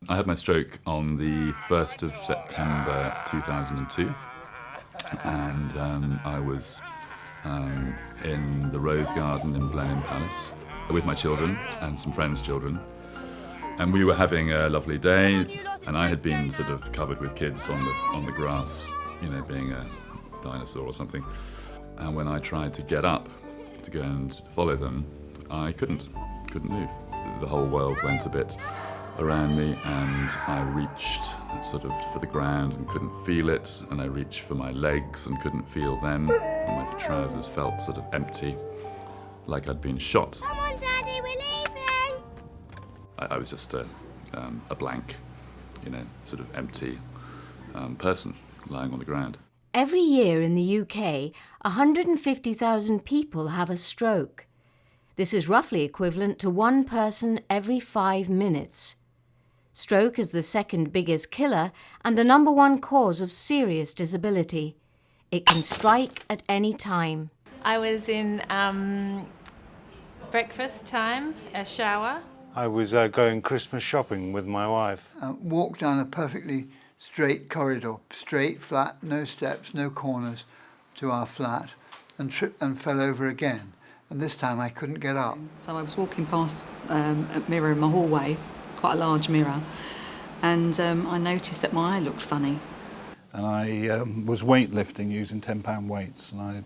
I had my stroke on the 1st of September 2002, and I was in the Rose Garden in Blenheim Palace with my children and some friends' children. And we were having a lovely day, and I had been sort of covered with kids on the grass, you know, being a dinosaur or something. And when I tried to get up to go and follow them, I couldn't move. The whole world went a bit around me, and I reached sort of for the ground and couldn't feel it, and I reached for my legs and couldn't feel them, and my trousers felt sort of empty, like I'd been shot. Come on, Daddy, we're leaving! I was just a blank, you know, sort of empty person lying on the ground. Every year in the UK, 150,000 people have a stroke. This is roughly equivalent to one person every 5 minutes. Stroke is the second biggest killer and the number one cause of serious disability. It can strike at any time. I was in breakfast time, a shower. I was going Christmas shopping with my wife. Walked down a perfectly straight corridor, straight, flat, no steps, no corners, to our flat, and tripped and fell over again. And this time I couldn't get up. So I was walking past a mirror in my hallway, quite a large mirror, and I noticed that my eye looked funny. And I was weightlifting using 10-pound weights, and I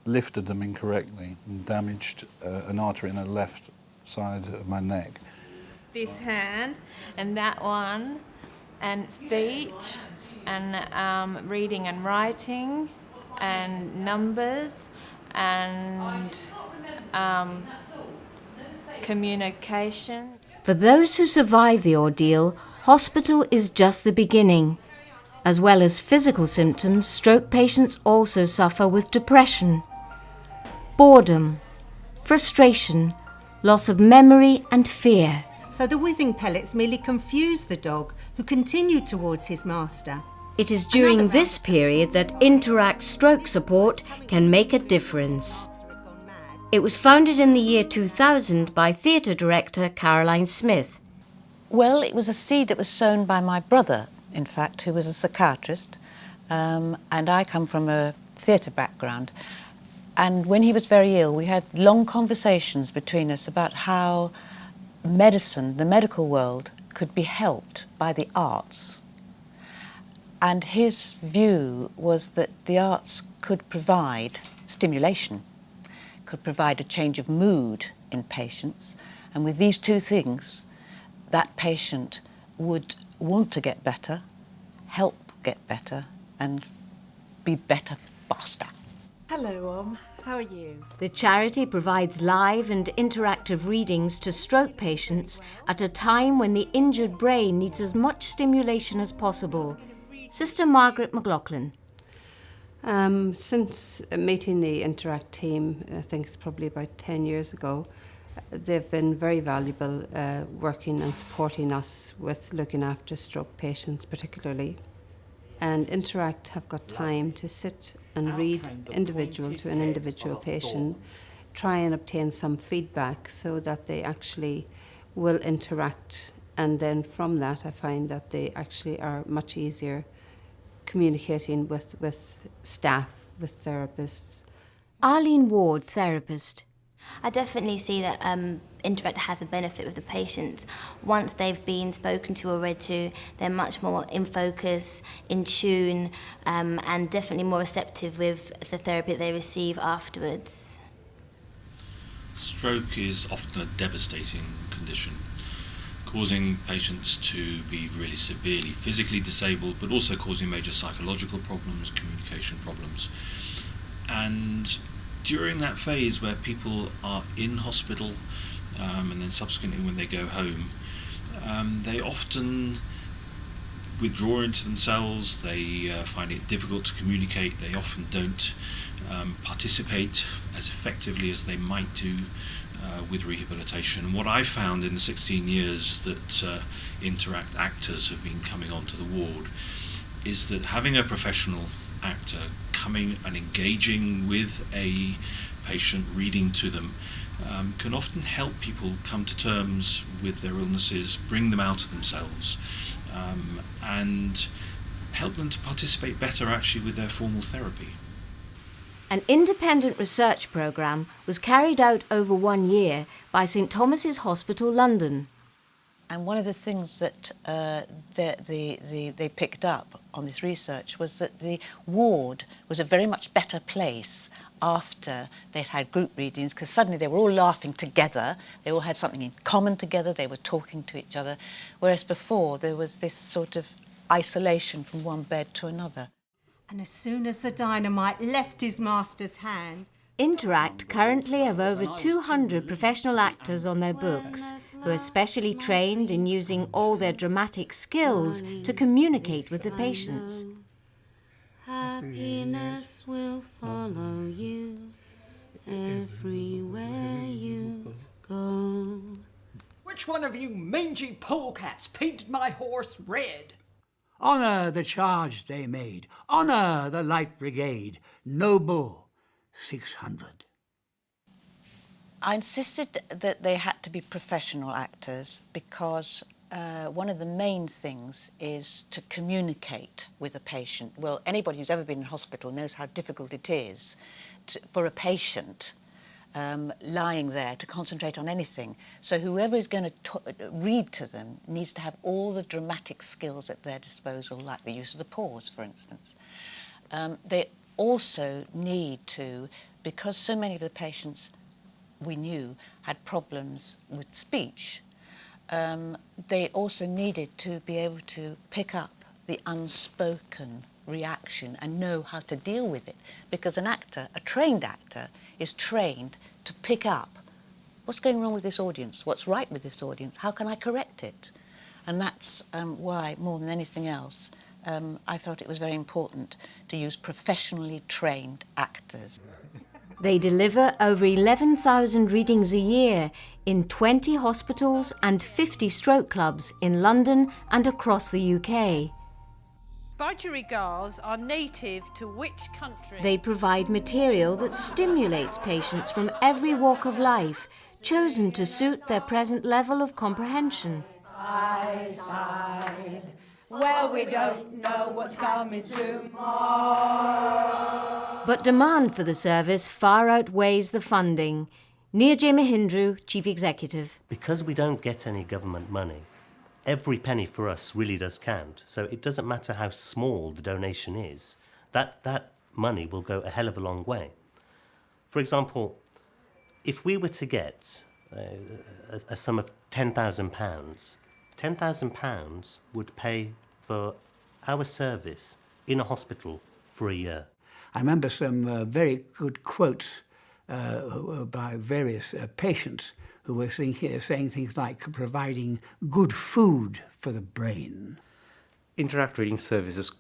lifted them incorrectly and damaged an artery in the left side of my neck. This hand and that one, and speech, and reading and writing, and numbers, and communication. For those who survive the ordeal, hospital is just the beginning. As well as physical symptoms, stroke patients also suffer with depression, boredom, frustration, loss of memory and fear. So the whizzing pellets merely confused the dog, who continued towards his master. It is during this period that InterAct stroke support can make a difference. It was founded in the year 2000 by theatre director Caroline Smith. Well, it was a seed that was sown by my brother, in fact, who was a psychiatrist, and I come from a theatre background. And when he was very ill, we had long conversations between us about how medicine, the medical world, could be helped by the arts. And his view was that the arts could provide stimulation, could provide a change of mood in patients, and with these two things, that patient would want to get better, help get better, and be better faster. Hello, how are you? The charity provides live and interactive readings to stroke patients at a time when the injured brain needs as much stimulation as possible. Sister Margaret McLaughlin. Since meeting the InterAct team, I think it's probably about 10 years ago, they've been very valuable working and supporting us with looking after stroke patients particularly. And InterAct have got time to sit and read individual to an individual patient, try and obtain some feedback so that they actually will interact, and then from that I find that they actually are much easier communicating with staff, with therapists. Arlene Ward, therapist. I definitely see that InterAct has a benefit with the patients. Once they've been spoken to or read to, they're much more in focus, in tune, and definitely more receptive with the therapy that they receive afterwards. Stroke is often a devastating condition, causing patients to be really severely physically disabled, but also causing major psychological problems, communication problems. And during that phase where people are in hospital and then subsequently when they go home, they often withdraw into themselves, they find it difficult to communicate, they often don't participate as effectively as they might do with rehabilitation. And what I found in the 16 years that InterAct actors have been coming onto the ward is that having a professional actor coming and engaging with a patient, reading to them, can often help people come to terms with their illnesses, bring them out of themselves, and help them to participate better actually with their formal therapy. An independent research programme was carried out over 1 year by St Thomas's Hospital, London. And one of the things that they picked up on this research was that the ward was a very much better place after they'd had group readings, because suddenly they were all laughing together, they all had something in common together, they were talking to each other, whereas before there was this sort of isolation from one bed to another. And as soon as the dynamite left his master's hand... InterAct currently have over 200 professional actors on their books who are specially trained in using all their dramatic skills to communicate with the patients. Happiness will follow you everywhere you go. Which one of you mangy polecats painted my horse red? Honour the charge they made, honour the Light Brigade, noble 600. I insisted that they had to be professional actors because one of the main things is to communicate with a patient. Well, anybody who's ever been in hospital knows how difficult it is for a patient lying there to concentrate on anything. So whoever is going to read to them needs to have all the dramatic skills at their disposal, like the use of the pause, for instance. They also need to, because so many of the patients we knew had problems with speech, they also needed to be able to pick up the unspoken reaction and know how to deal with it. Because an actor, a trained actor, is trained to pick up what's going wrong with this audience, what's right with this audience, how can I correct it? And that's why, more than anything else, I felt it was very important to use professionally trained actors. They deliver over 11,000 readings a year in 20 hospitals and 50 stroke clubs in London and across the UK. Budgerigars are native to which country? They provide material that stimulates patients from every walk of life, chosen to suit their present level of comprehension. I sighed. Well, we don't know what's coming tomorrow. But demand for the service far outweighs the funding. Nirjay Mahindru, Chief Executive. Because we don't get any government money, every penny for us really does count. So it doesn't matter how small the donation is, that money will go a hell of a long way. For example, if we were to get a sum of £10,000, £10,000 would pay for our service in a hospital for a year. I remember some very good quotes by various patients who were saying things like providing good food for the brain. InterAct Reading Services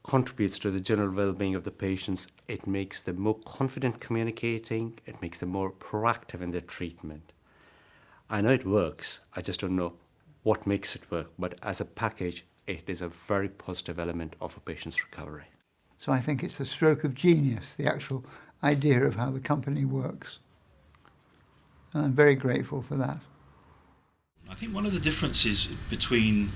contributes to the general well-being of the patients. It makes them more confident communicating. It makes them more proactive in their treatment. I know it works. I just don't know what makes it work. But as a package, it is a very positive element of a patient's recovery. So I think it's a stroke of genius, the actual idea of how the company works. And I'm very grateful for that. I think one of the differences between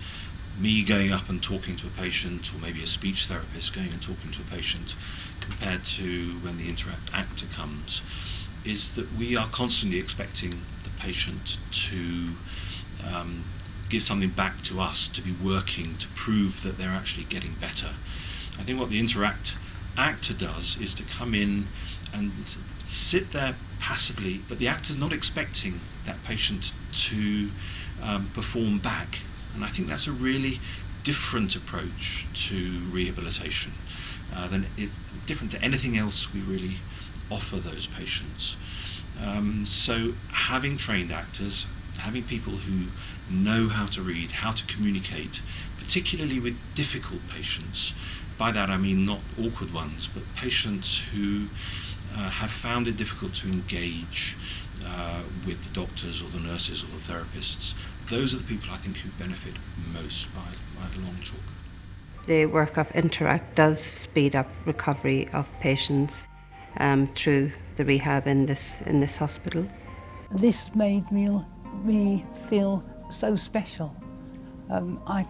me going up and talking to a patient, or maybe a speech therapist going and talking to a patient, compared to when the InterAct actor comes, is that we are constantly expecting the patient to give something back to us, to be working, to prove that they're actually getting better. I think what the InterAct actor does is to come in and sit there passively, but the actor's not expecting that patient to perform back. And I think that's a really different approach to rehabilitation than is different to anything else we really offer those patients. So having trained actors, having people who know how to read, how to communicate, particularly with difficult patients. By that I mean not awkward ones, but patients who have found it difficult to engage with the doctors or the nurses or the therapists. Those are the people I think who benefit most by the long chalk. The work of InterAct does speed up recovery of patients through the rehab in this hospital. This made me feel so special. I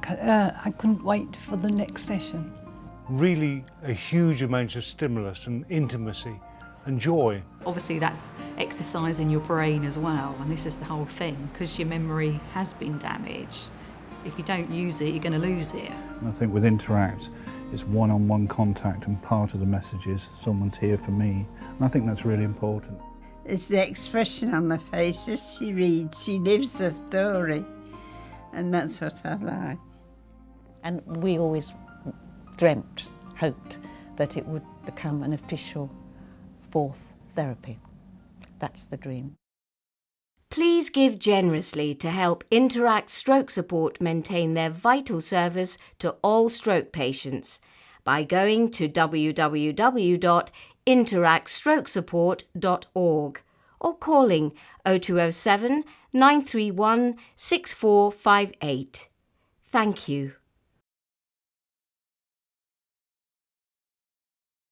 couldn't wait for the next session. Really a huge amount of stimulus and intimacy and joy. Obviously that's exercise in your brain as well, and this is the whole thing, because your memory has been damaged. If you don't use it, you're going to lose it. I think with InterAct, it's one-on-one contact, and part of the message is someone's here for me. And I think that's really important. It's the expression on the faces. She reads, she lives the story, and that's what I like. And we always dreamt, hoped that it would become an official fourth therapy. That's the dream. Please give generously to help InterAct Stroke Support maintain their vital service to all stroke patients by going to www.interactstrokesupport.org or calling 0207 931 6458. Thank you.